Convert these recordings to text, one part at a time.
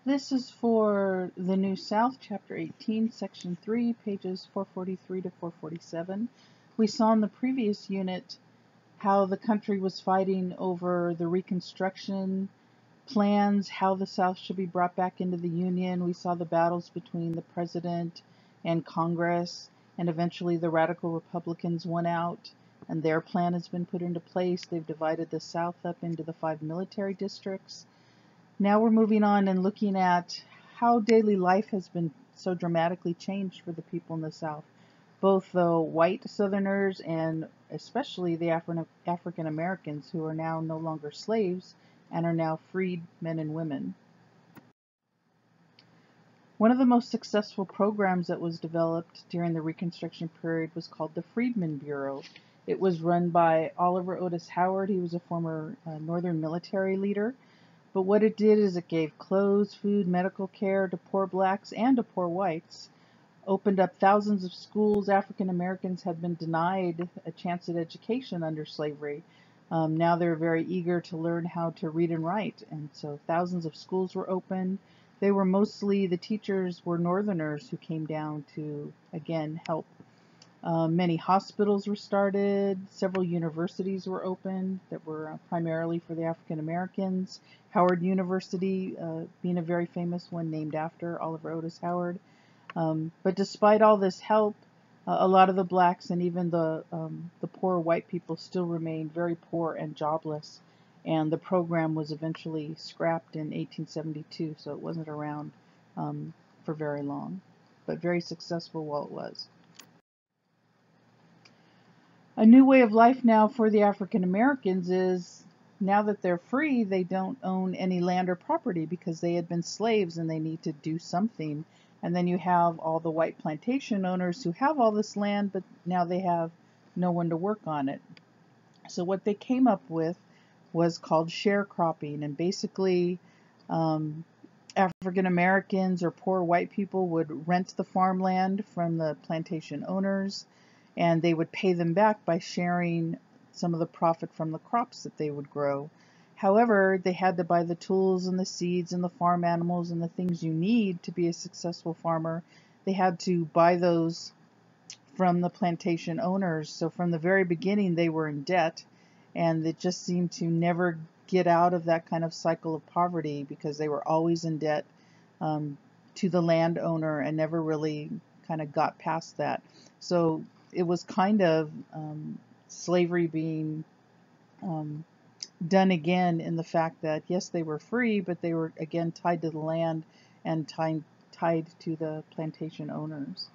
This is for the New South, Chapter 18, Section 3, pages 443 to 447. We saw in the previous unit how the country was fighting over the Reconstruction plans, how the South should be brought back into the Union. We saw the battles between the President and Congress, and eventually the radical Republicans won out, and their plan has been put into place. They've divided the South up into the 5 military districts. Now we're moving on and looking at how daily life has been so dramatically changed for the people in the South, both the white Southerners and especially the African Americans, who are now no longer slaves and are now freed men and women. One of the most successful programs that was developed during the Reconstruction period was called the Freedmen Bureau. It was run by Oliver Otis Howard. He was a former Northern military leader. But what it did is it gave clothes, food, medical care to poor blacks and to poor whites, opened up thousands of schools. African Americans had been denied a chance at education under slavery. Now they're very eager to learn how to read and write, and so thousands of schools were opened. They were mostly, the teachers were Northerners who came down to, again, help. Many hospitals were started, several universities were opened that were primarily for the African Americans. Howard University being a very famous one named after Oliver Otis Howard. But despite all this help, a lot of the blacks and even the poor white people still remained very poor and jobless, and the program was eventually scrapped in 1872, so it wasn't around for very long, but very successful while it was. A new way of life now for the African Americans is, now that they're free, they don't own any land or property because they had been slaves and they need to do something. And then you have all the white plantation owners who have all this land, but now they have no one to work on it. So what they came up with was called sharecropping, and basically African Americans or poor white people would rent the farmland from the plantation owners, and they would pay them back by sharing some of the profit from the crops that they would grow. However, they had to buy the tools and the seeds and the farm animals and the things you need to be a successful farmer. They had to buy those from the plantation owners. So from the very beginning, they were in debt, and it just seemed to never get out of that kind of cycle of poverty because they were always in debt to the landowner and never really kind of got past that. So it was kind of slavery being done again, in the fact that yes, they were free, but they were again tied to the land and tied to the plantation owners.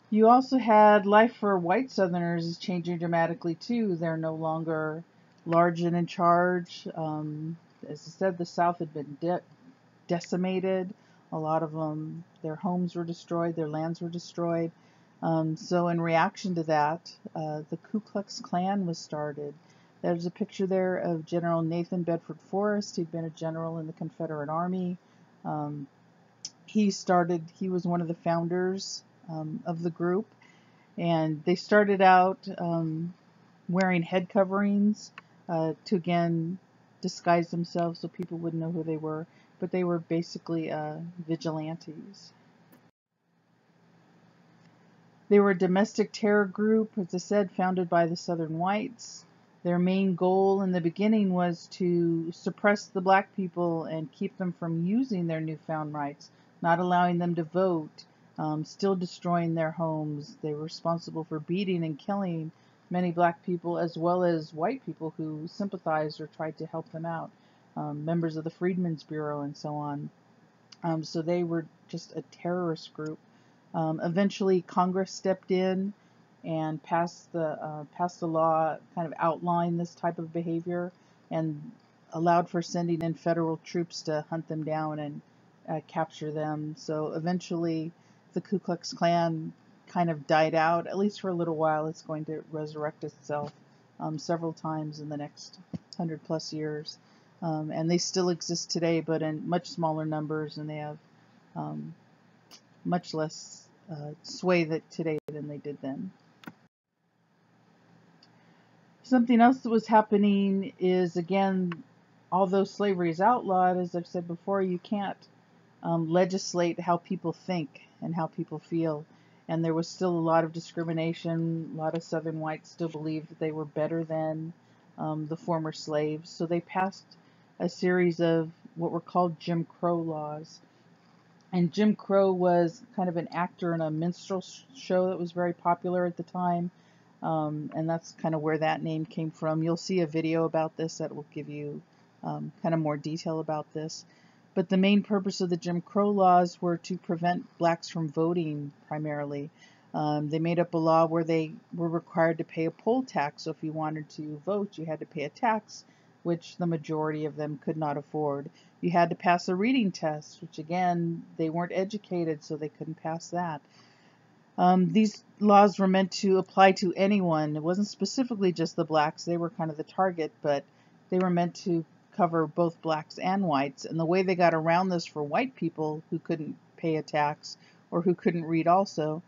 You also had life for white Southerners is changing dramatically too. They're no longer large and in charge. As I said, the South had been decimated. A lot of them, their homes were destroyed, their lands were destroyed. So in reaction to that, the Ku Klux Klan was started. There's a picture there of General Nathan Bedford Forrest. He'd been a general in the Confederate Army. He was one of the founders of the group, and they started out wearing head coverings to again disguise themselves so people wouldn't know who they were, but they were basically vigilantes. They were a domestic terror group, as I said, founded by the Southern whites. Their main goal in the beginning was to suppress the black people and keep them from using their newfound rights, not allowing them to vote, still destroying their homes. They were responsible for beating and killing many black people as well as white people who sympathized or tried to help them out, members of the Freedmen's Bureau and so on. So they were just a terrorist group. Eventually, Congress stepped in and passed the law, kind of outlined this type of behavior, and allowed for sending in federal troops to hunt them down and capture them. So eventually, the Ku Klux Klan kind of died out, at least for a little while. It's going to resurrect itself several times in the next 100+ years. And they still exist today, but in much smaller numbers, and they have much less sway today than they did then. Something else that was happening is, again, although slavery is outlawed, as I've said before, you can't legislate how people think and how people feel. And there was still a lot of discrimination. A lot of Southern whites still believed that they were better than the former slaves. So they passed a series of what were called Jim Crow laws. And Jim Crow was kind of an actor in a minstrel show that was very popular at the time. And that's kind of where that name came from. You'll see a video about this that will give you kind of more detail about this. But the main purpose of the Jim Crow laws were to prevent blacks from voting primarily. They made up a law where they were required to pay a poll tax. So if you wanted to vote, you had to pay a tax, which the majority of them could not afford. You had to pass a reading test, which again, they weren't educated, so they couldn't pass that. These laws were meant to apply to anyone. It wasn't specifically just the blacks. They were kind of the target, but they were meant to cover both blacks and whites. And the way they got around this for white people who couldn't pay a tax or who couldn't read also,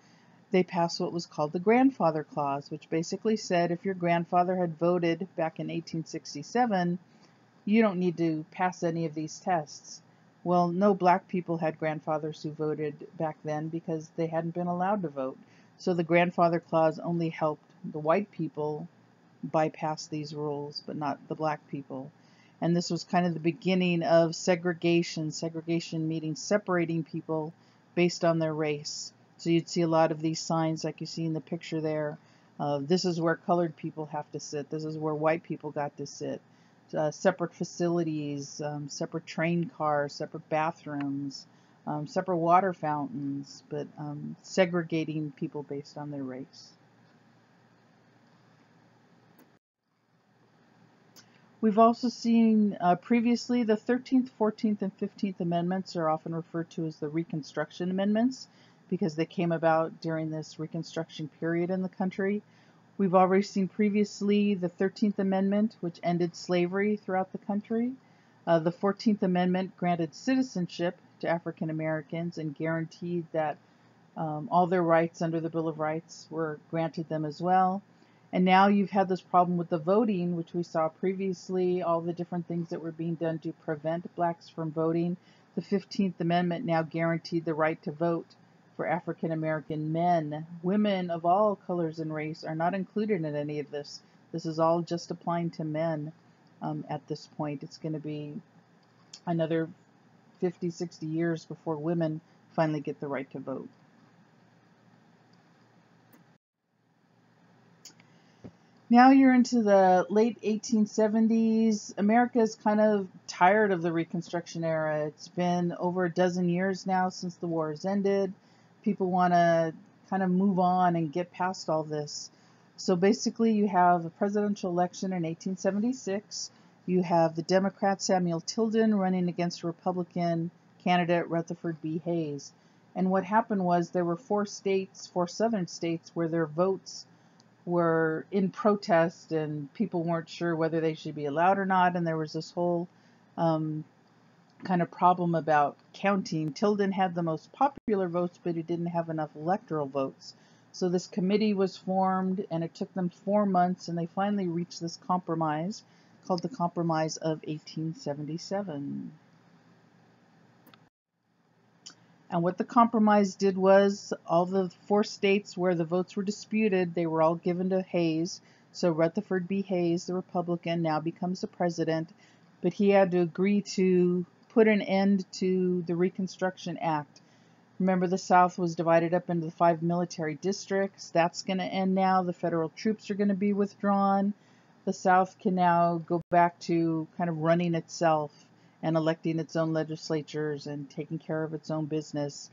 they passed what was called the grandfather clause, which basically said if your grandfather had voted back in 1867, you don't need to pass any of these tests. Well, no black people had grandfathers who voted back then because they hadn't been allowed to vote. So the grandfather clause only helped the white people bypass these rules, but not the black people. And this was kind of the beginning of segregation. Segregation meaning separating people based on their race. So you'd see a lot of these signs like you see in the picture there. This is where colored people have to sit. This is where white people got to sit. Separate facilities, separate train cars, separate bathrooms, separate water fountains, but segregating people based on their race. We've also seen previously the 13th, 14th, and 15th Amendments are often referred to as the Reconstruction Amendments because they came about during this Reconstruction period in the country. We've already seen previously the 13th Amendment, which ended slavery throughout the country. The 14th Amendment granted citizenship to African Americans and guaranteed that all their rights under the Bill of Rights were granted them as well. And now you've had this problem with the voting, which we saw previously, all the different things that were being done to prevent blacks from voting. The 15th Amendment now guaranteed the right to vote for African American men. Women of all colors and race are not included in any of this. This is all just applying to men at this point. It's going to be another 50, 60 years before women finally get the right to vote. Now you're into the late 1870s. America's kind of tired of the Reconstruction era. It's been over a dozen years now since the war has ended. People want to kind of move on and get past all this. So basically you have a presidential election in 1876. You have the Democrat Samuel Tilden running against Republican candidate Rutherford B. Hayes. And what happened was there were four southern states, where their votes were in protest and people weren't sure whether they should be allowed or not, and there was this whole kind of problem about counting. Tilden had the most popular votes, but he didn't have enough electoral votes. So this committee was formed, and it took them 4 months, and they finally reached this compromise called the Compromise of 1877. And what the compromise did was all the four states where the votes were disputed, they were all given to Hayes. So Rutherford B. Hayes, the Republican, now becomes the president, but he had to agree to put an end to the Reconstruction Act. Remember, the South was divided up into the 5 military districts. That's going to end now. The federal troops are going to be withdrawn. The South can now go back to kind of running itself and electing its own legislatures and taking care of its own business.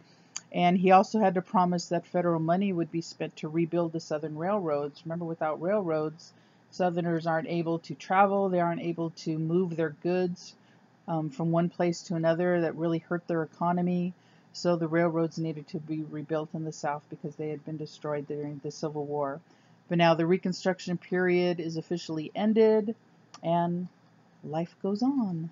And he also had to promise that federal money would be spent to rebuild the southern railroads. Remember, without railroads, Southerners aren't able to travel. They aren't able to move their goods from one place to another. That really hurt their economy. So the railroads needed to be rebuilt in the South because they had been destroyed during the Civil War. But now the Reconstruction period is officially ended and life goes on.